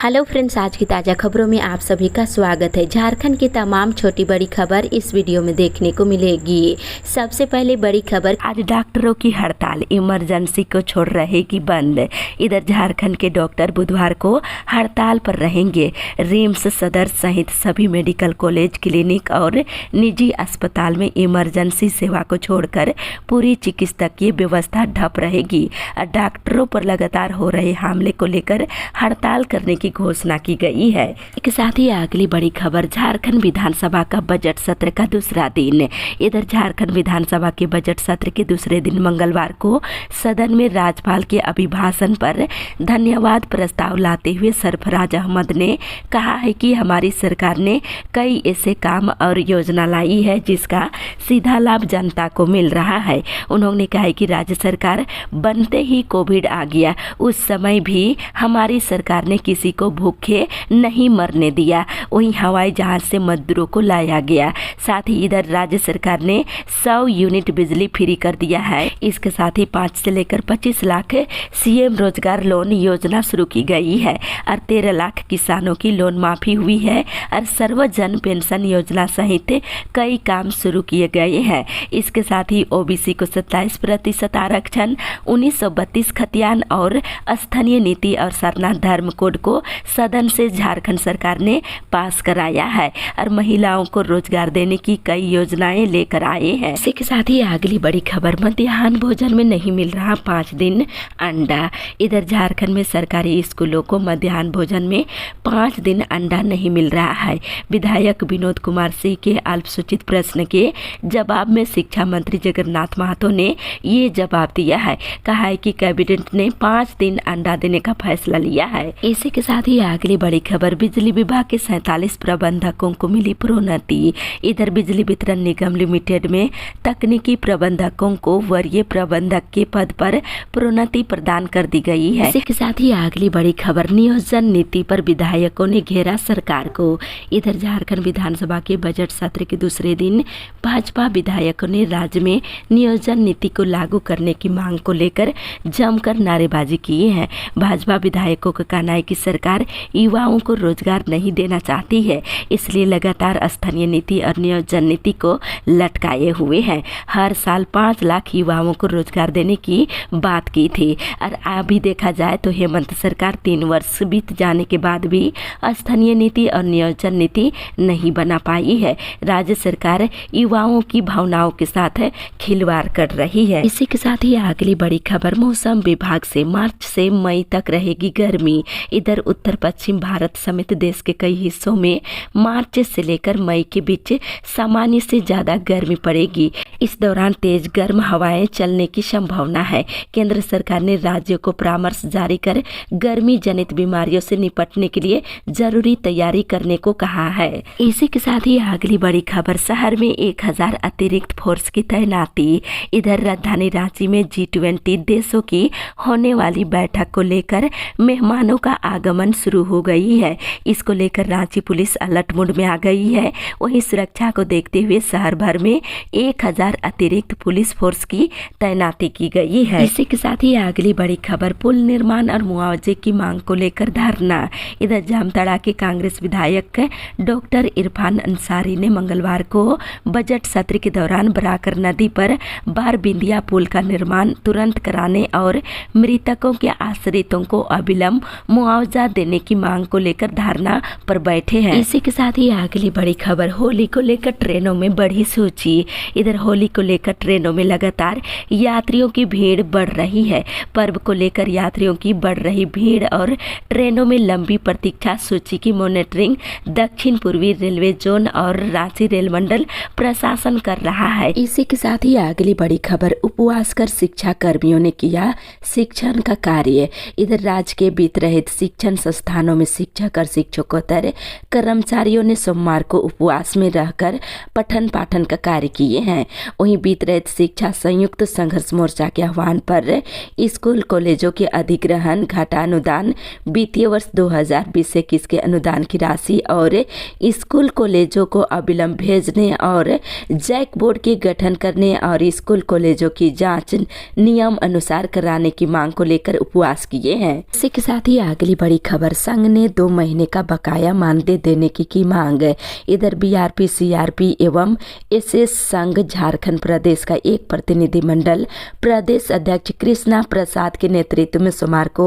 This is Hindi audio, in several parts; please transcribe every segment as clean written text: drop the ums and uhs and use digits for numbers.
हेलो फ्रेंड्स, आज की ताज़ा खबरों में आप सभी का स्वागत है। झारखंड की तमाम छोटी बड़ी खबर इस वीडियो में देखने को मिलेगी। सबसे पहले बड़ी खबर, आज डॉक्टरों की हड़ताल, इमरजेंसी को छोड़ रहेगी बंद। इधर झारखंड के डॉक्टर बुधवार को हड़ताल पर रहेंगे। रिम्स सदर सहित सभी मेडिकल कॉलेज, क्लिनिक और निजी अस्पताल में इमरजेंसी सेवा को छोड़कर पूरी चिकित्सकीय व्यवस्था ठप रहेगी। डॉक्टरों पर लगातार हो रहे हमले को लेकर हड़ताल करने की घोषणा की गई है। इसके साथ ही अगली बड़ी खबर, झारखंड विधानसभा का बजट सत्र का दूसरा दिन। इधर झारखंड विधानसभा के बजट सत्र के दूसरे दिन मंगलवार को सदन में राज्यपाल के अभिभाषण पर धन्यवाद प्रस्ताव लाते हुए सरफराज अहमद ने कहा है कि हमारी सरकार ने कई ऐसे काम और योजना लाई है जिसका सीधा लाभ जनता को मिल रहा है। उन्होंने कहा है कि राज्य सरकार बनते ही कोविड आ गया, उस समय भी हमारी सरकार ने किसी को भूखे नहीं मरने दिया। वहीं हवाई जहाज से मजदूरों को लाया गया। साथ ही इधर राज्य सरकार ने 100 यूनिट बिजली फ्री कर दिया है। इसके साथ ही 5 से लेकर 25 लाख सीएम रोजगार लोन योजना शुरू की गई है और 13 लाख किसानों की लोन माफी हुई है और सर्वजन पेंशन योजना सहित कई काम शुरू किए गए हैं। इसके साथ ही ओबीसी को 27% आरक्षण, 1932 खतियान और स्थानीय नीति और सरना धर्म कोड को सदन से झारखंड सरकार ने पास कराया है और महिलाओं को रोजगार देने की कई योजनाएं लेकर आए हैं। इसी के साथ ही अगली बड़ी खबर, मध्याह्न भोजन में नहीं मिल रहा 5 दिन अंडा। इधर झारखंड में सरकारी स्कूलों को मध्याह्न भोजन में 5 दिन अंडा नहीं मिल रहा है। विधायक विनोद कुमार सिंह के अल्पसूचित प्रश्न के जवाब में शिक्षा मंत्री जगन्नाथ महतो ने ये जवाब दिया है। कहा है कि कैबिनेट ने 5 दिन अंडा देने का फैसला लिया है। इसी के साथ ही अगली बड़ी खबर, बिजली विभाग के 47 प्रबंधकों को मिली प्रोन्नति। इधर बिजली वितरण निगम लिमिटेड में तकनीकी प्रबंधकों को वरीय प्रबंधक के पद पर प्रोन्नति प्रदान कर दी गई है। इसी के साथ ही अगली बड़ी खबर, नियोजन नीति पर विधायकों ने घेरा सरकार को। इधर झारखंड विधानसभा के बजट सत्र के दूसरे दिन भाजपा विधायकों ने राज्य में नियोजन नीति को लागू करने की मांग को लेकर जमकर नारेबाजी की है। भाजपा विधायकों का कहना है कि सरकार युवाओं को रोजगार नहीं देना चाहती है, इसलिए लगातार स्थानीय नीति और नियोजन नीति को लटकाए हुए हैं। हर साल 5 लाख युवाओं को रोजगार देने की बात की थी और अभी देखा जाए तो हेमंत सरकार 3 वर्ष बीत जाने के बाद भी स्थानीय नीति और नियोजन नीति नहीं बना पाई है। राज्य सरकार युवाओं की भावनाओं के साथ खिलवाड़ कर रही है। इसी के साथ ही अगली बड़ी खबर, मौसम विभाग से मार्च से मई तक रहेगी गर्मी। इधर उत्तर पश्चिम भारत समेत देश के कई हिस्सों में मार्च से लेकर मई के बीच सामान्य से ज्यादा गर्मी पड़ेगी। इस दौरान तेज गर्म हवाएं चलने की संभावना है। केंद्र सरकार ने राज्यों को परामर्श जारी कर गर्मी जनित बीमारियों से निपटने के लिए जरूरी तैयारी करने को कहा है। इसी के साथ ही अगली बड़ी खबर, शहर में 1000 अतिरिक्त फोर्स की तैनाती। इधर राजधानी रांची में G20 देशों की होने वाली बैठक को लेकर मेहमानों का आगमन शुरू हो गई है। इसको लेकर रांची पुलिस अलर्ट मोड में आ गई है। वहीं सुरक्षा को देखते हुए शहर भर में 1000 अतिरिक्त पुलिस फोर्स की तैनाती की गई है। इसी के साथ ही अगली बड़ी खबर, पुल निर्माण और मुआवजे की मांग को लेकर धरना। इधर जामताड़ा के कांग्रेस विधायक डॉक्टर इरफान अंसारी ने मंगलवार को बजट सत्र के दौरान बराकर नदी पर बारबिंदिया पुल का निर्माण तुरंत कराने और मृतकों के आश्रितों को अविलंब मुआवजा देने की मांग को लेकर धरना पर बैठे हैं। इसी के साथ ही अगली बड़ी खबर, होली को लेकर ट्रेनों में बढ़ी सूची। इधर होली को लेकर ट्रेनों में लगातार यात्रियों की भीड़ बढ़ रही है। पर्व को लेकर यात्रियों की बढ़ रही भीड़ और ट्रेनों में लंबी प्रतीक्षा सूची की मॉनिटरिंग दक्षिण पूर्वी रेलवे जोन और रांची रेल मंडल प्रशासन कर रहा है। इसी के साथ ही अगली बड़ी खबर, उपवास कर शिक्षा कर्मियों ने किया शिक्षण का कार्य। इधर राज्य के बीत रहित शिक्षण संस्थानों में शिक्षक और शिक्षकोत्तर कर्मचारियों ने सोमवार को उपवास में रहकर पठन पाठन का कार्य किए हैं। वहीं बीत रहित शिक्षा संयुक्त संघर्ष मोर्चा के आह्वान पर स्कूल कॉलेजों के अधिग्रहण, घाटा अनुदान, वित्तीय वर्ष 2020-21 के अनुदान की राशि और स्कूल कॉलेजों को अविलंब भेजने और जैक बोर्ड के गठन करने और स्कूल कॉलेजों की जांच नियम अनुसार कराने की मांग को लेकर उपवास किए हैं। इसी के साथ ही अगली बड़ी खबर, संघ ने 2 महीने का बकाया मानदेय देने की मांग। इधर बीआरपी सीआरपी एवं एसएस संघ झारखंड प्रदेश का एक प्रतिनिधिमंडल प्रदेश अध्यक्ष कृष्णा प्रसाद के नेतृत्व में सोमवार को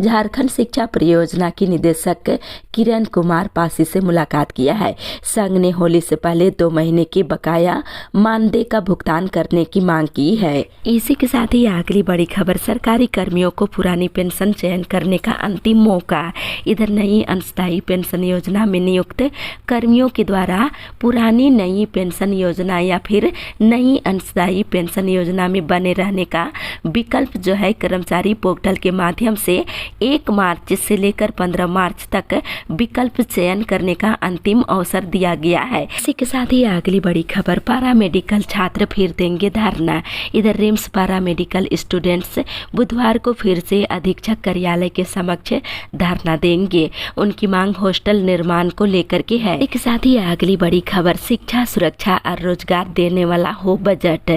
झारखंड शिक्षा परियोजना की निदेशक किरण कुमार पासी से मुलाकात किया है। संघ ने होली से पहले 2 महीने के बकाया मानदेय का भुगतान करने की मांग की है। इसी के साथ ही अगली बड़ी खबर, सरकारी कर्मियों को पुरानी पेंशन चयन करने का अंतिम मौका। इधर नई अंशदायी पेंशन योजना में नियुक्त कर्मियों के द्वारा पुरानी नई पेंशन योजना या फिर नई अंशदायी पेंशन योजना में बने रहने का विकल्प जो है कर्मचारी पोर्टल के माध्यम से 1 मार्च से लेकर 15 मार्च तक विकल्प चयन करने का अंतिम अवसर दिया गया है। इसी के साथ ही अगली बड़ी खबर, पारा मेडिकल छात्र फिर देंगे धरना। इधर रिम्स पारा मेडिकल स्टूडेंट्स बुधवार को फिर से अधीक्षक कार्यालय के समक्ष धरना देंगे। उनकी मांग हॉस्टल निर्माण को लेकर के है। एक साथ ही अगली बड़ी खबर, शिक्षा सुरक्षा और रोजगार देने वाला हो बजट।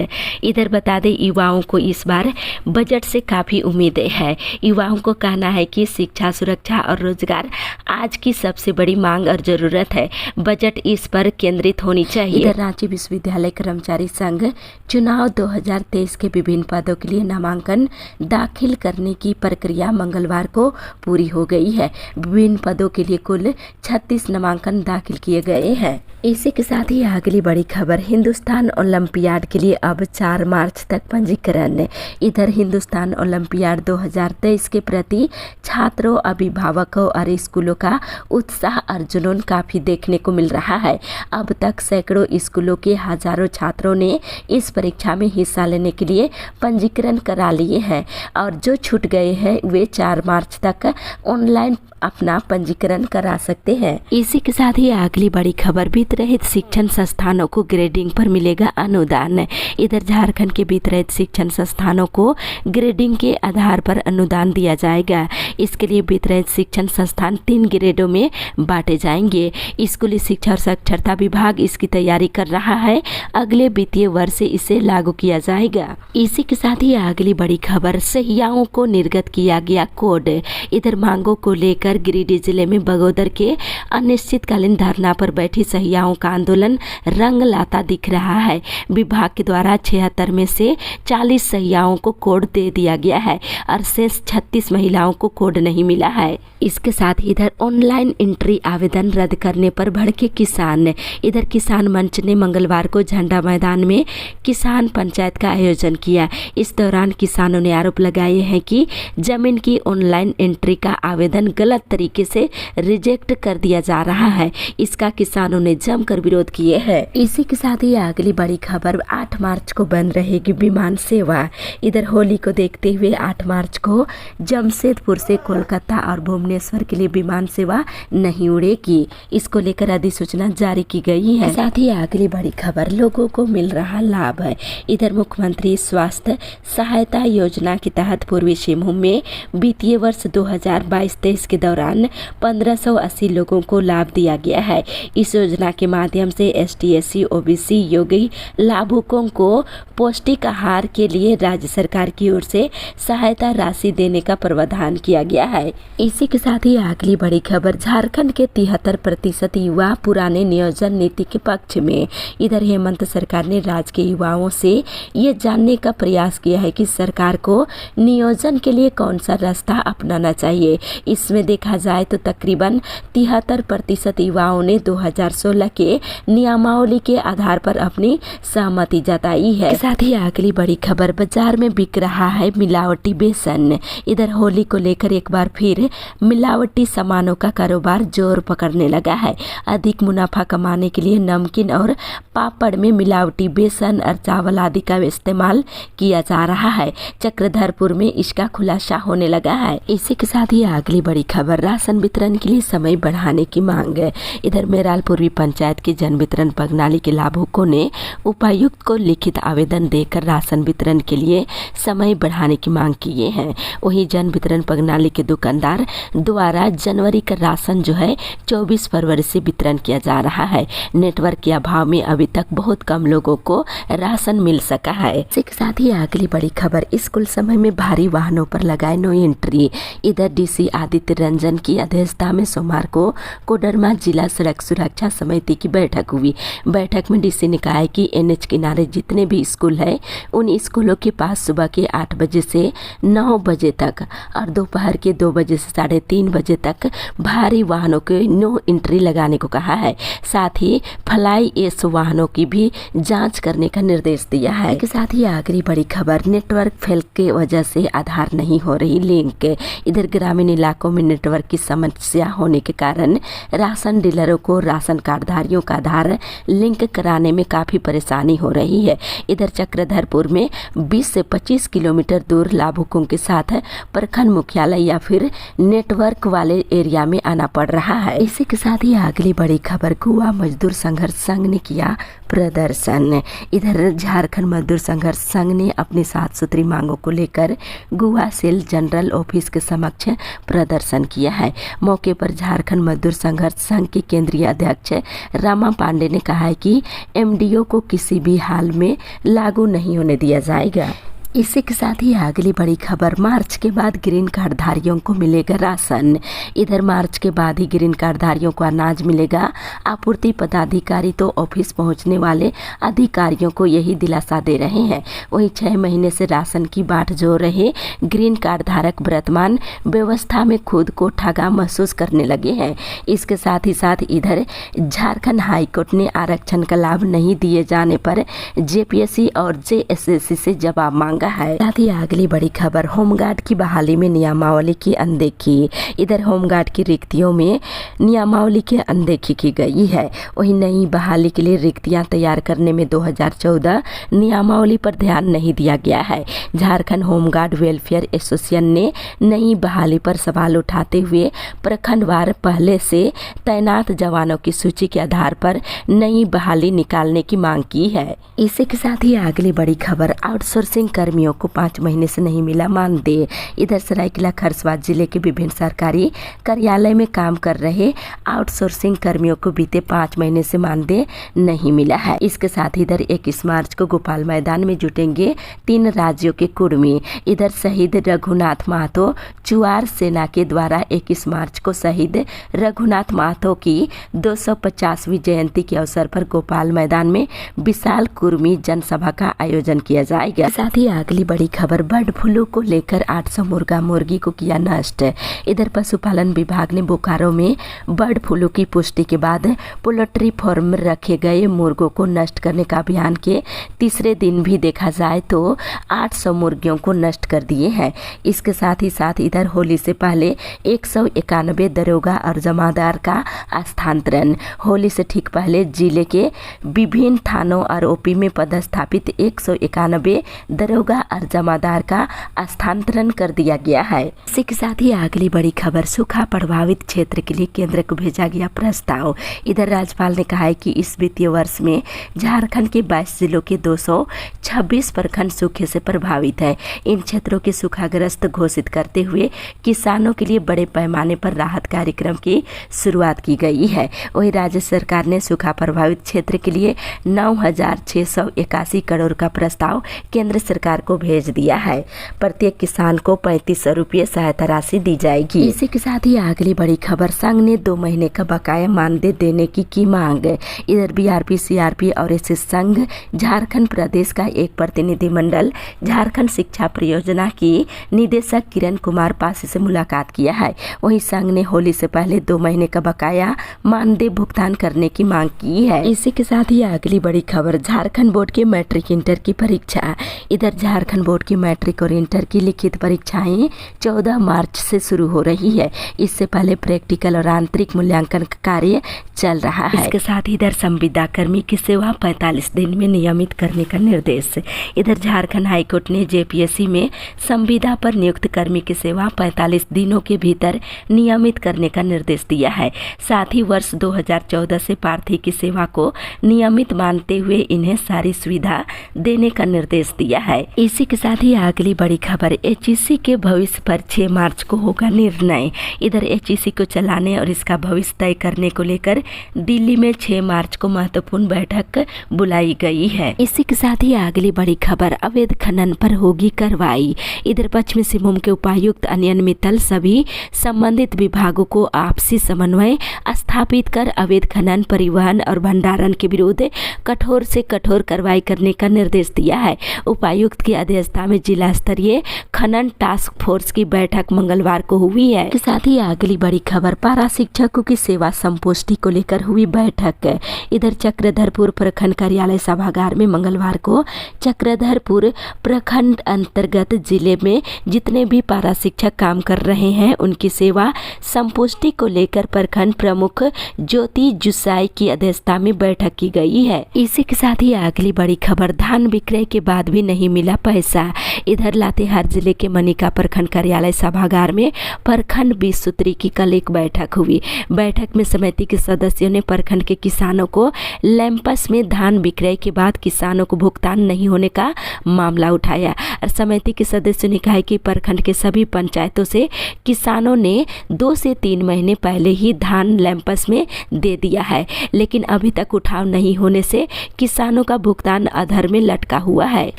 इधर बता दें युवाओं को इस बार बजट से काफी उम्मीदें है। युवाओं को कहना है कि शिक्षा सुरक्षा और रोजगार आज की सबसे बड़ी मांग और जरूरत है। बजट इस पर केंद्रित होनी चाहिए। इधर रांची विश्वविद्यालय कर्मचारी संघ चुनाव 2023 के विभिन्न पदों के लिए नामांकन दाखिल करने की प्रक्रिया मंगलवार को पूरी हो गई है। विभिन्न पदों के लिए कुल 36 नामांकन दाखिल किए गए हैं। इसी के साथ ही अगली बड़ी खबर, हिंदुस्तान ओलंपियाड के लिए अब 4 मार्च तक पंजीकरण। इधर हिंदुस्तान ओलंपियाड 2023 के प्रति छात्रों, अभिभावकों और स्कूलों का उत्साह और जुनून काफी देखने को मिल रहा है। अब तक सैकड़ों स्कूलों के हजारों छात्रों ने इस परीक्षा में हिस्सा लेने के लिए पंजीकरण करा लिए हैं और जो छूट गए हैं वे 4 मार्च तक ऑनलाइन अपना पंजीकरण करा सकते हैं। इसी के साथ ही अगली बड़ी खबर, वित्त रहित शिक्षण संस्थानों को ग्रेडिंग पर मिलेगा अनुदान। इधर झारखंड के वित्त रहित शिक्षण संस्थानों को ग्रेडिंग के आधार पर अनुदान दिया जाएगा। इसके लिए वित्त रहित शिक्षण संस्थान 3 ग्रेडों में बांटे जाएंगे। स्कूली शिक्षा और साक्षरता विभाग इसकी तैयारी कर रहा है। अगले वित्तीय वर्ष से इसे लागू किया जाएगा। इसी के साथ ही अगली बड़ी खबर, सहियाओं को निर्गत किया गया कोड। इधर मांगों को लेकर गिरिडीह जिले में बगोदर के अनिश्चितकालीन धरना पर बैठी सहियाओं का आंदोलन रंग लाता दिख रहा है। विभाग के द्वारा 76 में से 40 सहियाओं को कोड दे दिया गया है और शेष 36 महिलाओं को कोड नहीं मिला है। इसके साथ ही इधर ऑनलाइन एंट्री आवेदन रद्द करने पर भड़के किसान। इधर किसान मंच ने मंगलवार को झंडा मैदान में किसान पंचायत का आयोजन किया। इस दौरान किसानों ने आरोप लगाए हैं कि जमीन की ऑनलाइन एंट्री का आवेदन गलत तरीके से रिजेक्ट कर दिया जा रहा है। इसका किसानों ने जमकर विरोध किए हैं। इसी के साथ ही अगली बड़ी खबर, 8 मार्च को बंद रहेगी विमान सेवा। इधर होली को देखते हुए 8 मार्च को जमशेदपुर से कोलकाता और भुवनेश्वर के लिए विमान सेवा नहीं उड़ेगी। इसको लेकर अधिसूचना जारी की गई है। साथ ही अगली बड़ी खबर, लोगों को मिल रहा लाभ है। इधर मुख्यमंत्री स्वास्थ्य सहायता योजना के तहत पूर्वी सिंहभूम में वित्तीय वर्ष 2022-23 के दौरान 1580 लोगों को लाभ दिया गया है। इस योजना के माध्यम से ST/SC OBC योग्य लाभुकों को पौष्टिक आहार के लिए राज्य सरकार की ओर से सहायता राशि देने का प्रावधान किया गया है। इसी के साथ ही अगली बड़ी खबर, झारखंड के 73% युवा पुराने नियोजन नीति के पक्ष में। इधर हेमंत सरकार ने राज्य के युवाओं से ये जानने का प्रयास किया है कि सरकार को नियोजन के लिए कौन सा रास्ता अपनाना चाहिए। इसमें देखा जाए तो तकरीबन 73% युवाओं ने 2016 के नियमावली के आधार पर अपनी सहमति जताई है। साथ ही अगली बड़ी खबर, बाजार में बिक रहा है मिलावटी बेसन। इधर होली को लेकर एक बार फिर मिलावटी सामानों का कारोबार जोर पकड़ने लगा है। अधिक मुनाफा कमाने के लिए नमकीन और पापड़ में मिलावटी बेसन और चावल आदि का इस्तेमाल किया जा रहा है। चक्रधरपुर में इसका खुलासा होने लगा है। इसी के साथ ही अगली बड़ी खबर, राशन वितरण के लिए समय बढ़ाने की मांग। इधर मेराल पूर्वी पंचायत के जन वितरण प्रणाली के लाभुकों ने उपायुक्त को लिखित आवेदन देकर राशन वितरण के लिए समय बढ़ाने की मांग किए हैं। वहीं जन वितरण प्रणाली के दुकानदार द्वारा जनवरी का राशन जो है 24 फरवरी से वितरण किया जा रहा है। नेटवर्क के अभाव में अभी तक बहुत कम लोगों को राशन मिल सका है। इसी के साथ ही अगली बड़ी खबर, स्कूल समय में भारी वाहनों पर लगाए नो एंट्री। इधर DC आदित्य रंजन की अध्यक्षता में सोमवार को कोडरमा जिला सड़क सुरक्षा समिति की बैठक हुई। बैठक में डीसी ने कहा है कि एनएच किनारे जितने भी स्कूल है उन स्कूलों के पास सुबह के 8 बजे से 9 बजे तक और दोपहर के 2 बजे से 3:30 बजे तक भारी वाहनों के नो एंट्री लगाने को कहा है। साथ ही फ्लाई ऐश वाहनों की भी जांच करने का निर्देश दिया है। के साथ ही आखिरी बड़ी खबर, नेटवर्क फेल के वजह से आधार नहीं हो रही लिंक। इधर ग्रामीण इलाकों में नेटवर्क की समस्या होने के कारण राशन डीलरों को राशन कार्डधारियों का आधार लिंक कराने में काफी परेशानी हो रही है। इधर चक्रधरपुर में 20 से 25 किलोमीटर दूर लाभुकों के साथ प्रखंड मुख्यालय या फिर नेटवर्क वाले एरिया में आना पड़ रहा है। इसी के साथ ही अगली बड़ी खबर, गोवा मजदूर संघर्ष संघ ने किया प्रदर्शन। इधर झारखंड मजदूर संघर्ष संघ ने अपनी 7 सूत्री मांगों को लेकर गोवा सेल जनरल ऑफिस के समक्ष प्रदर्शन किया है। मौके पर झारखंड मजदूर संघर्ष संघ के केंद्रीय अध्यक्ष रामा पांडे ने कहा है कि एमडीओ को किसी भी हाल में लागू नहीं होने दिया जाएगा। इसी के साथ ही अगली बड़ी खबर, मार्च के बाद ग्रीन कार्ड धारियों को मिलेगा राशन। इधर मार्च के बाद ही ग्रीन कार्ड धारियों को अनाज मिलेगा। आपूर्ति पदाधिकारी तो ऑफिस पहुंचने वाले अधिकारियों को यही दिलासा दे रहे हैं। वहीं 6 महीने से राशन की बाट जो रहे ग्रीन कार्ड धारक वर्तमान व्यवस्था में खुद को ठगा महसूस करने लगे हैं। इसके साथ ही साथ इधर झारखंड हाईकोर्ट ने आरक्षण का लाभ नहीं दिए जाने पर जेपीएससी और जेएसएससी से जवाब मांगा है। साथ ही अगली बड़ी खबर, होमगार्ड की बहाली में नियमावली की अनदेखी। इधर होमगार्ड की रिक्तियों में नियमावली की अनदेखी की गई है। वहीं नई बहाली के लिए रिक्तियां तैयार करने में 2014 नियमावली पर ध्यान नहीं दिया गया है। झारखंड होमगार्ड वेलफेयर एसोसिएशन ने नई बहाली पर सवाल उठाते हुए प्रखंडवार पहले से तैनात जवानों की सूची के आधार पर नई बहाली निकालने की मांग की है। इसी के साथ ही अगली बड़ी खबर, आउटसोर्सिंग कर्मियों को 5 महीने से नहीं मिला मानदेय। इधर सरायकेला खरसावां जिले के विभिन्न सरकारी कार्यालय में काम कर रहे आउटसोर्सिंग कर्मियों को बीते 5 महीने से मानदेय नहीं मिला है। इसके साथ इधर 21 मार्च को गोपाल मैदान में जुटेंगे 3 राज्यों के कुर्मी। इधर शहीद रघुनाथ महतो चुआर सेना के द्वारा 21 मार्च को शहीद रघुनाथ महतो की 250वीं जयंती के अवसर पर गोपाल मैदान में विशाल कुर्मी जनसभा का आयोजन किया जाएगा। साथ ही अगली बड़ी खबर, बर्ड फ्लू को लेकर 800 मुर्गा मुर्गी को किया नष्ट। इधर पशुपालन विभाग ने बोकारो में बर्ड फ्लू की पुष्टि के बाद पोल्ट्री फार्म में रखे गए मुर्गों को नष्ट करने का अभियान के तीसरे दिन भी देखा जाए तो 800 मुर्गियों को नष्ट कर दिए हैं। इसके साथ ही इधर होली से पहले 191 दरोगा और जमादार का स्थानांतरण। होली से ठीक पहले जिले के विभिन्न थानों और ओपी में पदस्थापित 191 दरोगा और जमादार का स्थानांतरण कर दिया गया है। इसी के साथ ही अगली बड़ी खबर, सूखा प्रभावित क्षेत्र के लिए केंद्र को भेजा गया प्रस्ताव। इधर राज्यपाल ने कहा है कि इस वित्तीय वर्ष में झारखंड के 22 जिलों के 226 प्रखंड सूखे से प्रभावित है। इन क्षेत्रों के सूखाग्रस्त घोषित करते हुए किसानों के लिए बड़े पैमाने पर राहत कार्यक्रम की शुरुआत की गई है। वहीं राज्य सरकार ने सूखा प्रभावित क्षेत्र के लिए 9,681 करोड़ का प्रस्ताव केंद्र सरकार को भेज दिया है। प्रत्येक किसान को 3500 रुपये सहायता राशि दी जाएगी। इसी के साथ ही अगली बड़ी खबर, संघ ने 2 महीने का बकाया मानदेय देने की मांग। इधर बीआरपी, सीआरपी और एसएस संघ झारखंड प्रदेश का एक प्रतिनिधिमंडल झारखंड शिक्षा परियोजना की निदेशक किरण कुमार पासी से मुलाकात किया है। वहीं संघ ने होली से पहले 2 महीने का बकाया मानदेय भुगतान करने की मांग की है। इसी के साथ ही अगली बड़ी खबर, झारखंड बोर्ड के मैट्रिक इंटर की परीक्षा। इधर झारखंड बोर्ड की मैट्रिक और इंटर की लिखित परीक्षाएं 14 मार्च से शुरू हो रही है। इससे पहले प्रैक्टिकल और आंतरिक मूल्यांकन का कार्य चल रहा है। इसके साथ ही इधर संविदा कर्मी की सेवा 45 दिन में नियमित करने का निर्देश। इधर झारखंड हाईकोर्ट ने जेपीएससी में संविदा पर नियुक्त कर्मी की सेवा 45 दिनों के भीतर नियमित करने का निर्देश दिया है। साथ ही वर्ष 2014 से प्रार्थी की सेवा को नियमित मानते हुए इन्हें सारी सुविधा देने का निर्देश दिया है। इसी के साथ ही अगली बड़ी खबर, एचईसी के भविष्य पर 6 मार्च को होगा निर्णय। इधर एचईसी को चलाने और इसका भविष्य तय करने को लेकर दिल्ली में 6 मार्च को महत्वपूर्ण बैठक बुलाई गई है। इसी के साथ ही अगली बड़ी खबर, अवैध खनन पर होगी कार्रवाई। इधर पश्चिमी सिंहभूम के उपायुक्त अनियन मित्तल सभी संबंधित विभागों को आपसी समन्वय स्थापित कर अवैध खनन, परिवहन और भंडारण के विरुद्ध कठोर से कठोर कार्रवाई करने का निर्देश दिया है। उपायुक्त की अध्यक्षता में जिला स्तरीय खनन टास्क फोर्स की बैठक मंगलवार को हुई है। के साथ ही अगली बड़ी खबर, पारा शिक्षकों की सेवा संपुष्टि को लेकर हुई बैठक। इधर चक्रधरपुर प्रखंड कार्यालय सभागार में मंगलवार को चक्रधरपुर प्रखंड अंतर्गत जिले में जितने भी पारा शिक्षक काम कर रहे हैं उनकी सेवा संपुष्टि को लेकर प्रखंड प्रमुख ज्योति जुसाई की अध्यक्षता में बैठक की गई है। इसी के साथ ही अगली बड़ी खबर, धान विक्रय के बाद भी नहीं मिला पैसा। इधर लातेहार जिले के मनिका प्रखंड कार्यालय सभागार में प्रखंड 20 सूत्री की कल एक बैठक हुई। बैठक में समिति के सदस्यों ने प्रखंड के किसानों को लैंपस में धान विक्रय के बाद किसानों को भुगतान नहीं होने का मामला उठाया और समिति के सदस्यों ने कहा कि प्रखंड के सभी पंचायतों से किसानों ने 2 से 3 महीने पहले ही धान लैंपस में दे दिया है, लेकिन अभी तक उठाव नहीं होने से किसानों का भुगतान अधर में लटका हुआ है।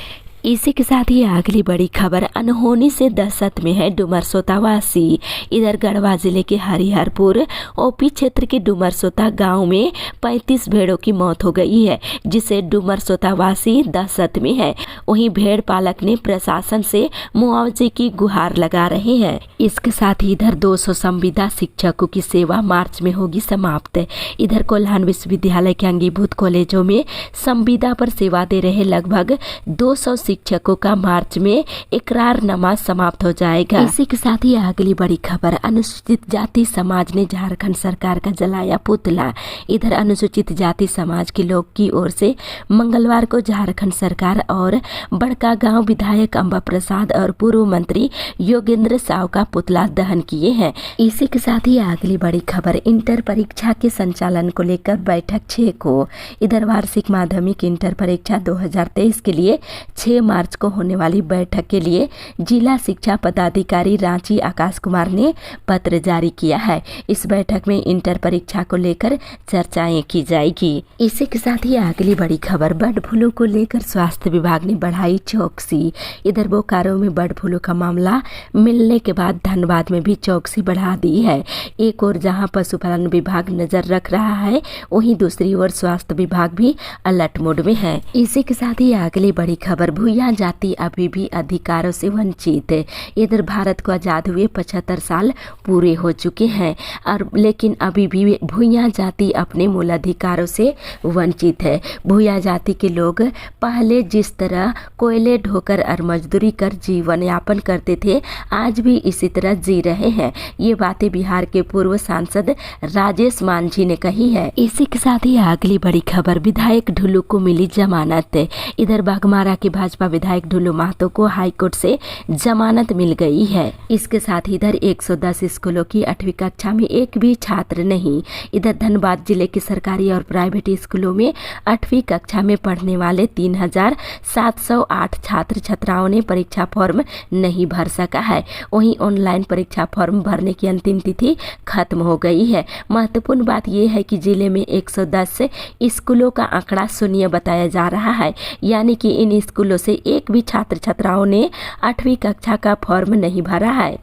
इसी के साथ ही अगली बड़ी खबर, अनहोनी से दहशत में है डुमरसोता वासी। इधर गढ़वा जिले के हरिहरपुर ओपी क्षेत्र के डुमरसोता गांव में 35 भेड़ों की मौत हो गई है, जिसे डुमरसोता वासी दहशत में है। वहीं भेड़ पालक ने प्रशासन से मुआवजे की गुहार लगा रहे हैं। इसके साथ ही इधर 200 संविदा शिक्षकों की सेवा मार्च में होगी समाप्त। इधर कोल्हान विश्वविद्यालय के अंगीभूत कॉलेजों में संविदा पर सेवा दे रहे लगभग 200 शिक्षकों का मार्च में इकरारनामा समाप्त हो जाएगा। इसी के साथ ही अगली बड़ी खबर, अनुसूचित जाति समाज ने झारखंड सरकार का जलाया पुतला। इधर अनुसूचित जाति समाज के लोग की ओर से मंगलवार को झारखंड सरकार और बड़कागांव विधायक अंबा प्रसाद और पूर्व मंत्री योगेंद्र साव का पुतला दहन किए हैं। इसी के साथ ही अगली बड़ी खबर, इंटर परीक्षा के संचालन को लेकर बैठक 6 को। इधर वार्षिक माध्यमिक इंटर परीक्षा 2023 के लिए 6 मार्च को होने वाली बैठक के लिए जिला शिक्षा पदाधिकारी रांची आकाश कुमार ने पत्र जारी किया है। इस बैठक में इंटर परीक्षा को लेकर चर्चाएं की जाएगी। इसी के साथ ही अगली बड़ी खबर, बर्ड फ्लू को लेकर स्वास्थ्य विभाग ने बढ़ाई चौकसी। इधर बोकारो में बर्ड फ्लू का मामला मिलने के बाद धनबाद में भी चौकसी बढ़ा दी है। एक और जहां पशुपालन विभाग नजर रख रहा है, वहीं दूसरी ओर स्वास्थ्य विभाग भी अलर्ट मोड में है। इसी के साथ ही अगली बड़ी खबर, भूया जाति अभी भी अधिकारों से वंचित है। इधर भारत को आजाद हुए 75 साल पूरे हो चुके हैं और लेकिन अभी भी भूया जाति अपने मूल अधिकारों से वंचित है। भूया जाति के लोग पहले जिस तरह कोयले ढोकर और मजदूरी कर जीवन यापन करते थे, आज भी इसी तरह जी रहे हैं। ये बातें बिहार के पूर्व सांसद राजेश मांझी ने कही है। इसी के साथ ही अगली बड़ी खबर, विधायक ढुल्लू को मिली जमानत। इधर बाघमारा के भाजपा विधायक ढुल्लू महतो को हाईकोर्ट से जमानत मिल गई है। इसके साथ ही इधर 110 स्कूलों की 8वीं कक्षा में एक भी छात्र नहीं। इधर धनबाद जिले के सरकारी और प्राइवेट स्कूलों में 8वीं कक्षा में पढ़ने वाले 3708 छात्र छात्राओं ने परीक्षा फॉर्म नहीं भर सका है। वहीं ऑनलाइन परीक्षा फॉर्म भरने की अंतिम तिथि खत्म हो गई है। महत्वपूर्ण बात यह है कि जिले में 110 स्कूलों का आंकड़ा शून्य बताया जा रहा है, यानी कि इन स्कूलों से एक भी छात्र छात्राओं ने 8वीं कक्षा का फॉर्म नहीं भरा है।